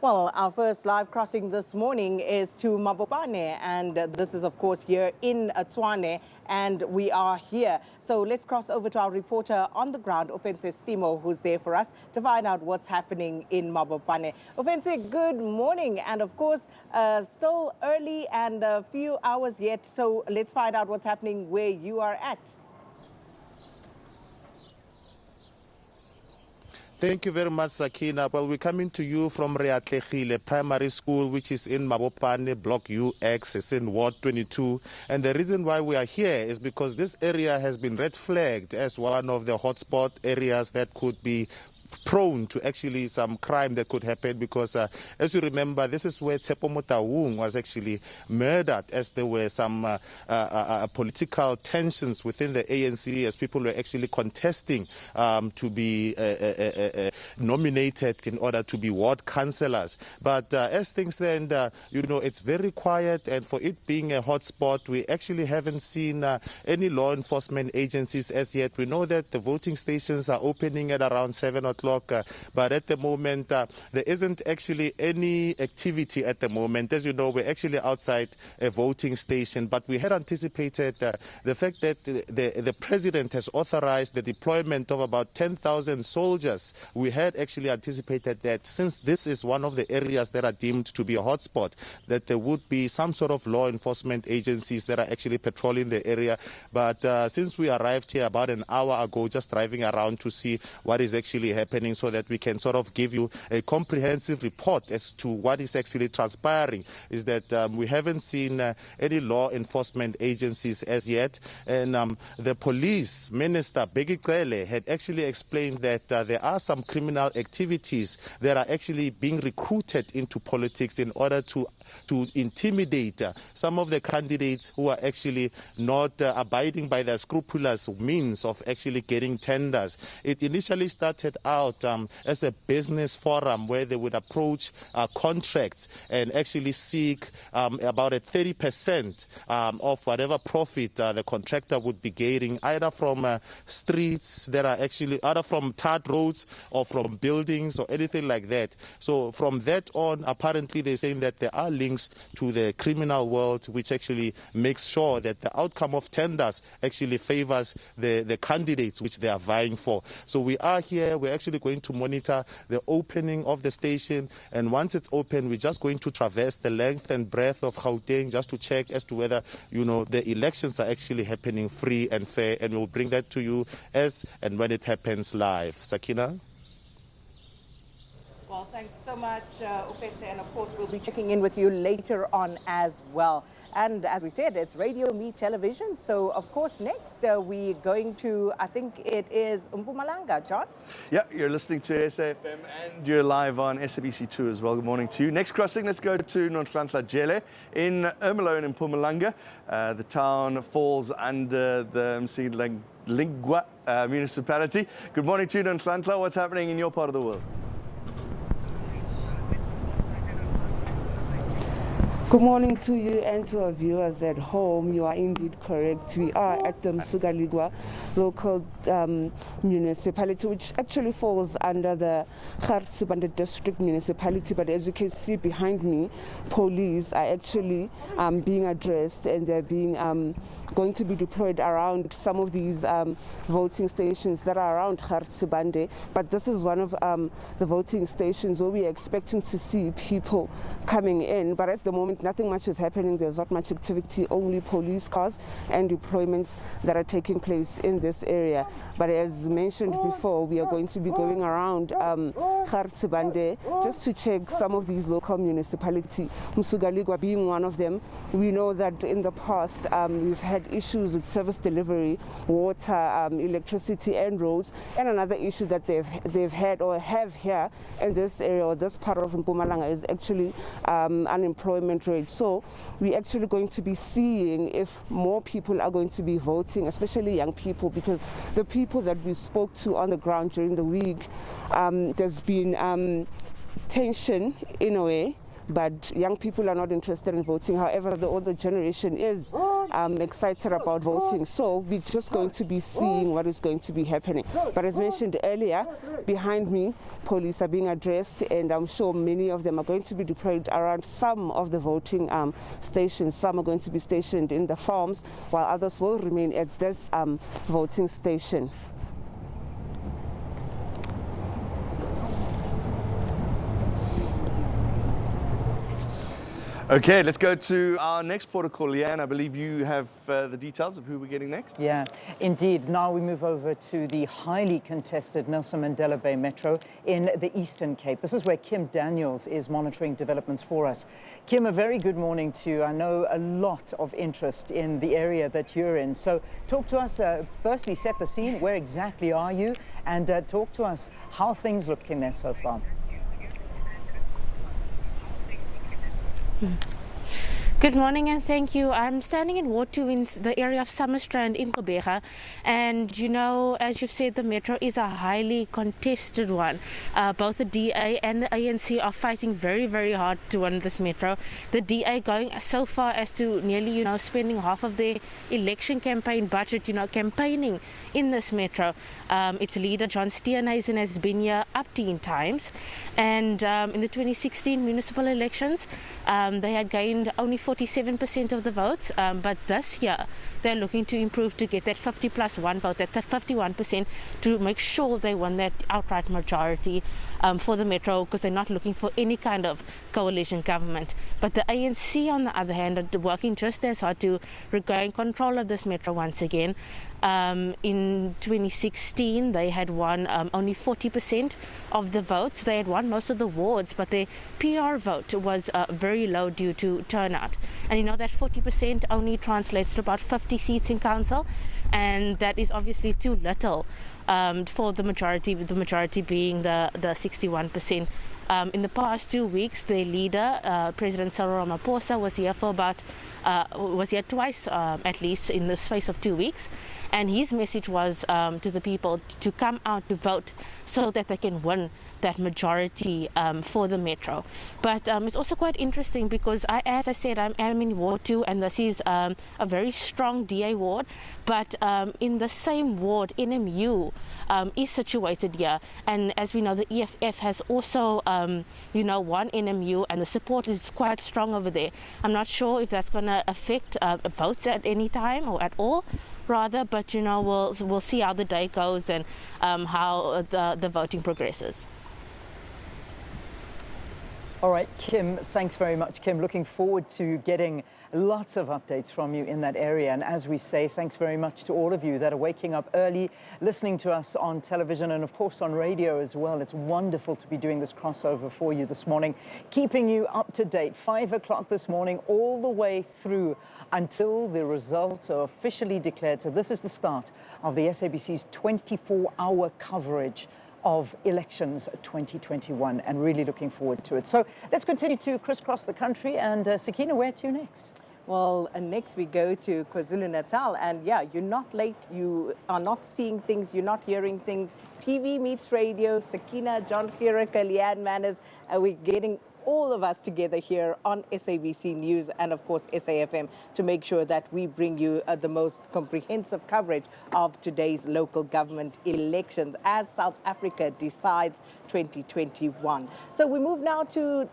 Well, our first live crossing this morning is to Mabopane, and this is, of course, here in Tshwane, and we are here. So let's cross over to our reporter on the ground, Ofense Stimo, who's there for us to find out what's happening in Mabopane. Ofense, good morning, and of course, still early and a few hours yet, so let's find out what's happening where you are at. Thank you very much, Sakina. Well, we're coming to you from Readiness Primary School, which is in Mabopane, Block UX, it's in Ward 22. And the reason why we are here is because this area has been red flagged as one of the hotspot areas that could be prone to actually some crime that could happen, because as you remember, this is where Tshepo Motawung was actually murdered, as there were some political tensions within the ANC as people were actually contesting to be nominated in order to be ward councillors. But as things stand, it's very quiet, and for it being a hotspot, we actually haven't seen any law enforcement agencies as yet. We know that the voting stations are opening at around 7 o'clock. But at the moment, there isn't actually any activity at the moment. As you know, we're actually outside a voting station, but we had anticipated the fact that the president has authorized the deployment of about 10,000 soldiers. We had actually anticipated that since this is one of the areas that are deemed to be a hotspot, that there would be some sort of law enforcement agencies that are actually patrolling the area. But since we arrived here about an hour ago, just driving around to see what is actually happening, so that we can sort of give you a comprehensive report as to what is actually transpiring, is that we haven't seen any law enforcement agencies as yet. And the police minister, Begicele, had actually explained that there are some criminal activities that are actually being recruited into politics in order to intimidate some of the candidates who are actually not abiding by the scrupulous means of actually getting tenders. It initially started out as a business forum where they would approach contracts and actually seek about a 30% of whatever profit the contractor would be getting, either from streets that are actually either from tarred roads or from buildings or anything like that. So from that on, apparently they're saying that there are links to the criminal world, which actually makes sure that the outcome of tenders actually favors the candidates which they are vying for. So we are here, we're actually going to monitor the opening of the station, and once it's open, we're just going to traverse the length and breadth of Gauteng just to check as to whether, the elections are actually happening free and fair, and we'll bring that to you as and when it happens live. Sakina? Well, thanks so much, Ofense, and of course we'll be checking in with you later on as well. And as we said, it's Radio Me Television. So, of course, next we're going to, I think it is Mpumalanga. John? Yeah, you're listening to SAFM and you're live on SABC2 as well. Good morning to you. Next crossing, let's go to Nonhlanhla Jele in Ermelo in Mpumalanga. The town falls under the Lingwa municipality. Good morning to you, Nonhlanhla. What's happening in your part of the world? Good morning to you and to our viewers at home. You are indeed correct. We are at the Msugaligwa local municipality, which actually falls under the Garsibande district municipality. But as you can see behind me, police are actually being addressed, and they're being going to be deployed around some of these voting stations that are around Garsibande. But this is one of the voting stations where we're expecting to see people coming in. But at the moment, nothing much is happening. There's not much activity, only police cars and deployments that are taking place in this area. But as mentioned before, we are going to be going around Garsibande just to check some of these local municipalities, Msugaligwa being one of them. We know that in the past we've had issues with service delivery, water, electricity and roads. And another issue that they've had or have here in this area or this part of Mpumalanga is actually unemployment rate. So we're actually going to be seeing if more people are going to be voting, especially young people, because the people that we spoke to on the ground during the week, there's been tension in a way but young people are not interested in voting. However, the older generation is excited about voting. So we're just going to be seeing what is going to be happening. But as mentioned earlier, behind me, police are being addressed, and I'm sure many of them are going to be deployed around some of the voting stations. Some are going to be stationed in the farms, while others will remain at this voting station. Okay, let's go to our next protocol. Leanne, I believe you have the details of who we're getting next. Yeah, indeed. Now we move over to the highly contested Nelson Mandela Bay Metro in the Eastern Cape. This is where Kim Daniels is monitoring developments for us. Kim, a very good morning to you. I know a lot of interest in the area that you're in. So talk to us, firstly, set the scene. Where exactly are you? And talk to us how things look in there so far. Good morning and thank you. I'm standing in Ward 2 in the area of Summerstrand in Gqeberha, and you know, as you've said, the metro is a highly contested one. Both the DA and the ANC are fighting very, very hard to win this metro. The DA going so far as to nearly, you know, spending half of their election campaign budget, you know, campaigning in this metro. Its leader, John Steenhuisen, has been here up 10 times, and in the 2016 municipal elections, they had gained only 47% of the votes, but this year they're looking to improve to get that 50+1 vote, that 51%, to make sure they won that outright majority for the metro, because they're not looking for any kind of coalition government. But the ANC, on the other hand, are working just as hard to regain control of this metro once again. In 2016, they had won only 40% of the votes. They had won most of the wards, but their PR vote was very low due to turnout. And you know that 40% only translates to about 50 seats in council, and that is obviously too little for the majority being the 61%. In the past 2 weeks, their leader, President Cyril Ramaphosa, was here twice at least in the space of 2 weeks. And his message was to the people to come out to vote so that they can win that majority for the metro. But it's also quite interesting because, as I said, I'm in Ward 2, and this is a very strong DA ward. But in the same ward, NMU is situated here. And as we know, the EFF has also, won NMU, and the support is quite strong over there. I'm not sure if that's going to affect votes at any time or at all, rather, but you know, we'll see how the day goes and how the voting progresses. All right, Kim, thanks very much, Kim. Looking forward to getting lots of updates from you in that area. And as we say, thanks very much to all of you that are waking up early, listening to us on television and, of course, on radio as well. It's wonderful to be doing this crossover for you this morning, keeping you up to date, 5 o'clock this morning, all the way through until the results are officially declared. So this is the start of the SABC's 24-hour coverage of elections 2021, and really looking forward to it. So let's continue to crisscross the country, and Sakina, where to next? Well, next we go to KwaZulu-Natal, and yeah, you're not late, you are not seeing things, you're not hearing things. TV meets radio. Sakina, John Hirika, Leanne Manners, we're getting all of us together here on SABC News and, of course, SAFM to make sure that we bring you the most comprehensive coverage of today's local government elections as South Africa decides 2021. So we move now to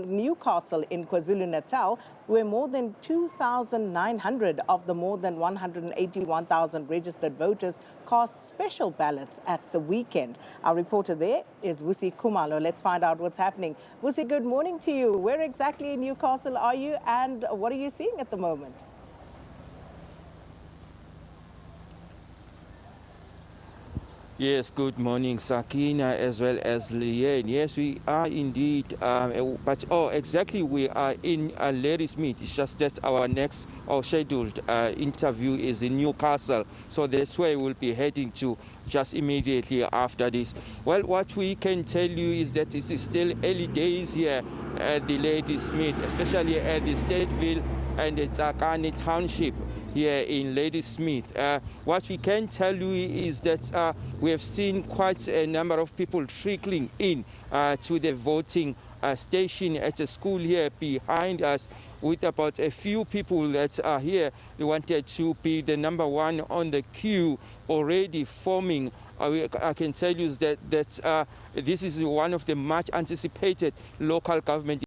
Newcastle in KwaZulu-Natal, where more than 2,900 of the more than 181,000 registered voters cast special ballots at the weekend. Our reporter there is Vusi Kumalo. Let's find out what's happening. Vusi, good morning to you. Where exactly in Newcastle are you, and what are you seeing at the moment? Yes, good morning, Sakina, as well as Leanne. Yes, we are indeed, exactly, we are in Ladysmith. It's just that our next scheduled interview is in Newcastle, so that's where we'll be heading to just immediately after this. Well, what we can tell you is that it is still early days here at the Ladysmith, especially at the Stateville and the Tsakane Township. here in Ladysmith. What we can tell you is that we have seen quite a number of people trickling in to the voting station at a school here behind us, with about a few people that are here. They wanted to be the number one on the queue already forming. I can tell you that this is one of the much anticipated local government